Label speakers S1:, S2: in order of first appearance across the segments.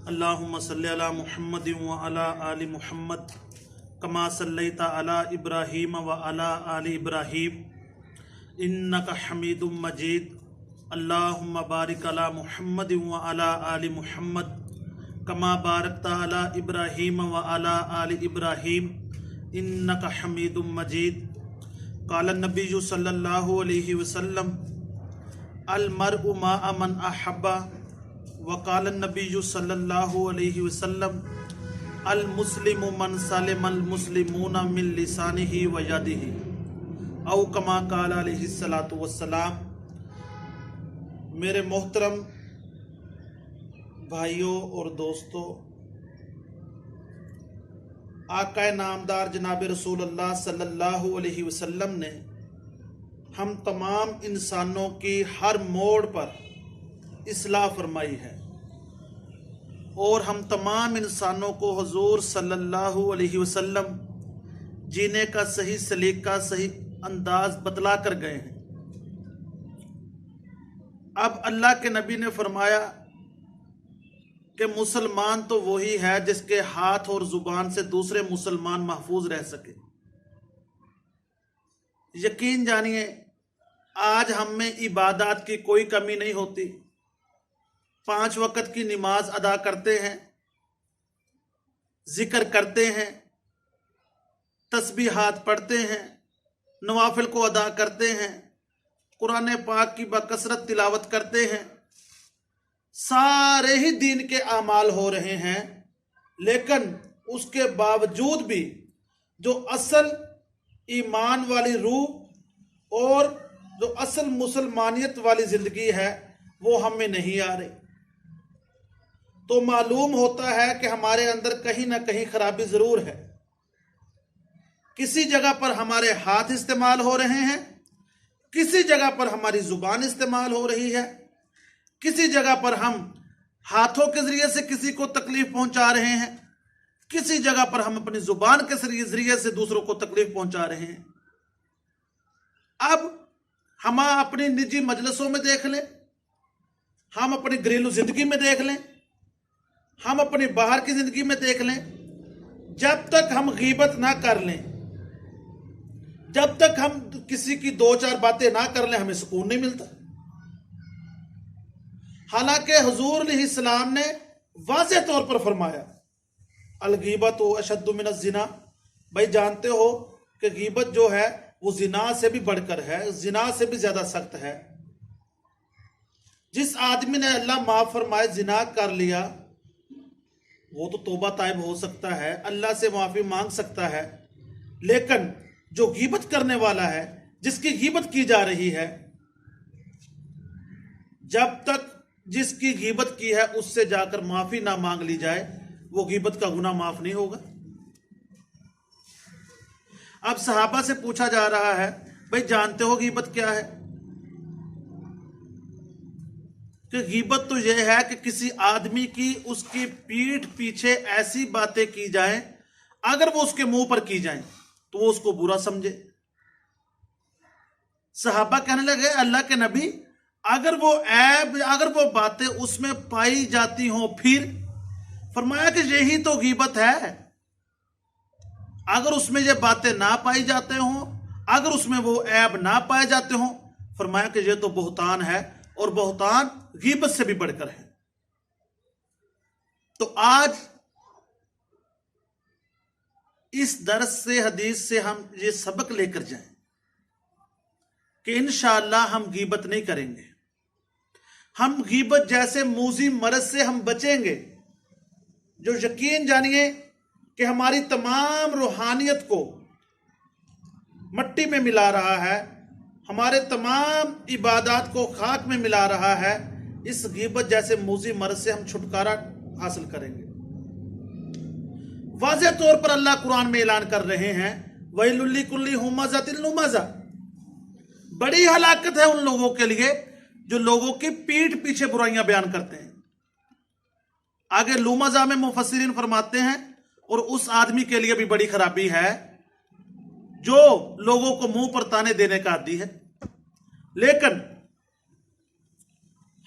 S1: अल्लाहुम्मा सल्लि अला मुहम्मदिन व अला आलि मुहम्मद कमा सल्लैता अला इब्राहीम व अला आलि इब्राहीम इन्नका हमीदुम मजीद। अल्लाहुम्मा बारिक अला मुहम्मदिन व अला आलि मुहम्मद कमा बारकता अला इब्राहीम व अला आलि इब्राहीम इन्नका हमीदुम मजीद। क़ाल नबी सल्लल्लाहु अलैहि वसल्लम अल मर्उ माअ मन अहब्बा वक़ाल नबी सल्लल्लाहु अलैहि वसल्लम अल मुस्लिमु मन सलिमल मुस्लिमूना मिन लिसानिही व यदिही औ कमा क़ाल अलैहि सलातु वस्सलाम। मेरे मोहतरम भाइयों और दोस्तों, आक़ाए नामदार जनाब रसूलुल्लाह सल्लल्लाहु अलैहि वसल्लम ने हम तमाम इंसानों की हर मोड़ पर इस्लाह फरमाई है और हम तमाम इंसानों को हुजूर सल्लल्लाहु अलैहि वसल्लम जीने का सही सलीका, सही अंदाज बतला कर गए हैं। अब अल्लाह के नबी ने फरमाया कि मुसलमान तो वही है जिसके हाथ और जुबान से दूसरे मुसलमान महफूज रह सके। यकीन जानिए, आज हम में इबादत की कोई कमी नहीं होती। 5 वक्त की नमाज अदा करते हैं, जिक्र करते हैं, तस्बीहात पढ़ते हैं, नवाफिल को अदा करते हैं, कुरान पाक की बकसरत तिलावत करते हैं। सारे ही दीन के अमाल हो रहे हैं, लेकिन उसके बावजूद भी जो असल ईमान वाली रूह और जो असल मुसलमानियत वाली जिंदगी है वो हमें नहीं आ रही। तो मालूम होता है कि हमारे अंदर कहीं ना कहीं खराबी जरूर है। किसी जगह पर हमारे हाथ इस्तेमाल हो रहे हैं, किसी जगह पर हमारी जुबान इस्तेमाल हो रही है, किसी जगह पर हम हाथों के जरिए से किसी को तकलीफ पहुंचा रहे हैं, किसी जगह पर हम अपनी जुबान के जरिए से दूसरों को तकलीफ पहुंचा रहे हैं। अब हम अपनी निजी मजलिसों में देख लें, हम अपनी घरेलू जिंदगी में देख लें, हम अपनी बाहर की जिंदगी में देख लें, जब तक हम गीबत ना कर लें, जब तक हम किसी की 2-4 बातें ना कर लें, हमें सुकून नहीं मिलता। हालांकि हुजूर अलैहिस्सलाम ने वाज़ेह तौर पर फरमाया अल गीबत अशद्दु मिनज़ ज़िना। भाई जानते हो कि गीबत जो है वो जिना से भी बढ़कर है, जिना से भी ज्यादा सख्त है। जिस आदमी ने अल्लाह माफ फरमाए जिना कर लिया, वो तो तौबा ताइब हो सकता है, अल्लाह से माफी मांग सकता है, लेकिन जो गीबत करने वाला है, जिसकी गीबत की जा रही है, जब तक जिसकी गीबत की है उससे जाकर माफी ना मांग ली जाए, वो गीबत का गुनाह माफ नहीं होगा। अब सहाबा से पूछा जा रहा है, भाई जानते हो गीबत क्या है? कि गीबत तो यह है कि किसी आदमी की उसकी पीठ पीछे ऐसी बातें की जाएं, अगर वो उसके मुंह पर की जाएं तो वो उसको बुरा समझे। सहाबा कहने लगे, अल्लाह के नबी, अगर वो ऐब, अगर वो बातें उसमें पाई जाती हों, फिर फरमाया कि यही तो गीबत है। अगर उसमें ये बातें ना पाई जाते हों, अगर उसमें वो ऐब ना पाए जाते हों, फरमाया कि ये तो बहुतान है, और बहुतान गीबत से भी बढ़कर है। तो आज इस दर्स से, हदीस से हम ये सबक लेकर जाएं कि इंशाअल्लाह हम गीबत नहीं करेंगे। हम गीबत जैसे मूजी मरज से हम बचेंगे, जो यकीन जानिए कि हमारी तमाम रूहानियत को मट्टी में मिला रहा है, हमारे तमाम इबादत को खाक में मिला रहा है। इस गीबत जैसे मूजी मर्ज से हम छुटकारा हासिल करेंगे। वाज़ेह तौर पर अल्लाह कुरान में ऐलान कर रहे हैं, वैलुल लिकुल्ली हुमज़तिन लुमज़ा। बड़ी हलाकत है उन लोगों के लिए जो लोगों की पीठ पीछे बुराइयां बयान करते हैं। आगे लुमज़ा में मुफस्सिरीन फरमाते हैं, और उस आदमी के लिए भी बड़ी खराबी है जो लोगों को मुंह पर ताने देने का आदी है। लेकिन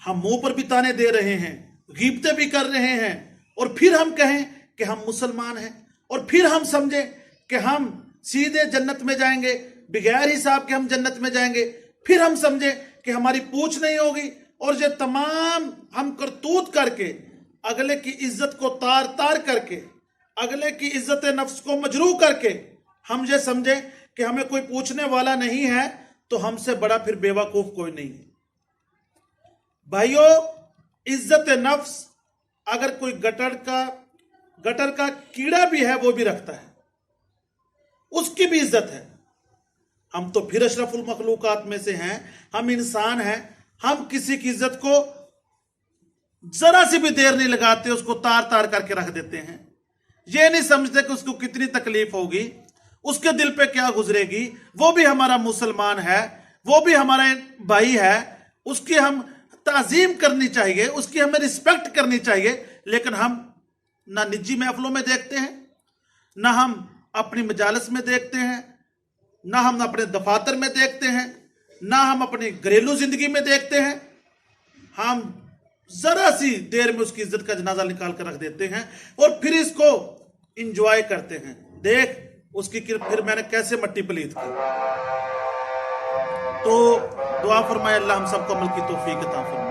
S1: हम मुंह पर भी ताने दे रहे हैं, गीबतें भी कर रहे हैं, और फिर हम कहें कि हम मुसलमान हैं, और फिर हम समझें कि हम सीधे जन्नत में जाएंगे, बगैर हिसाब के हम जन्नत में जाएंगे, फिर हम समझें कि हमारी पूछ नहीं होगी, और ये तमाम हम करतूत करके अगले की इज्जत को तार तार करके, अगले की इज्जत नफ्स को मजरू करके हम ये समझें कि हमें कोई पूछने वाला नहीं है, तो हमसे बड़ा फिर बेवकूफ कोई नहीं। भाइयों, इज्जत नफ्स अगर कोई गटर का कीड़ा भी है वो भी रखता है, उसकी भी इज्जत है। हम तो फिर अशरफुल मखलूकात में से हैं, हम इंसान हैं, हम किसी की इज्जत को जरा सी भी देर नहीं लगाते, उसको तार तार करके रख देते हैं। ये नहीं समझते कि उसको कितनी तकलीफ होगी, उसके दिल पे क्या गुजरेगी। वो भी हमारा मुसलमान है, वो भी हमारा भाई है, उसकी हम ताजीम करनी चाहिए, उसकी हमें रिस्पेक्ट करनी चाहिए। लेकिन हम ना निजी महफिलों में देखते हैं, ना हम अपनी मजालस में देखते हैं, ना हम अपने दफातर में देखते हैं, ना हम अपनी घरेलू जिंदगी में देखते हैं। हम जरा सी देर में उसकी इज्जत का जनाजा निकाल कर रख देते हैं और फिर इसको इंजॉय करते हैं। देख उसकी फिर मैंने कैसे मट्टी पलीत की। तो दुआ फरमाए अल्लाह हम सबको अमल की तौफीक अता फरमाए।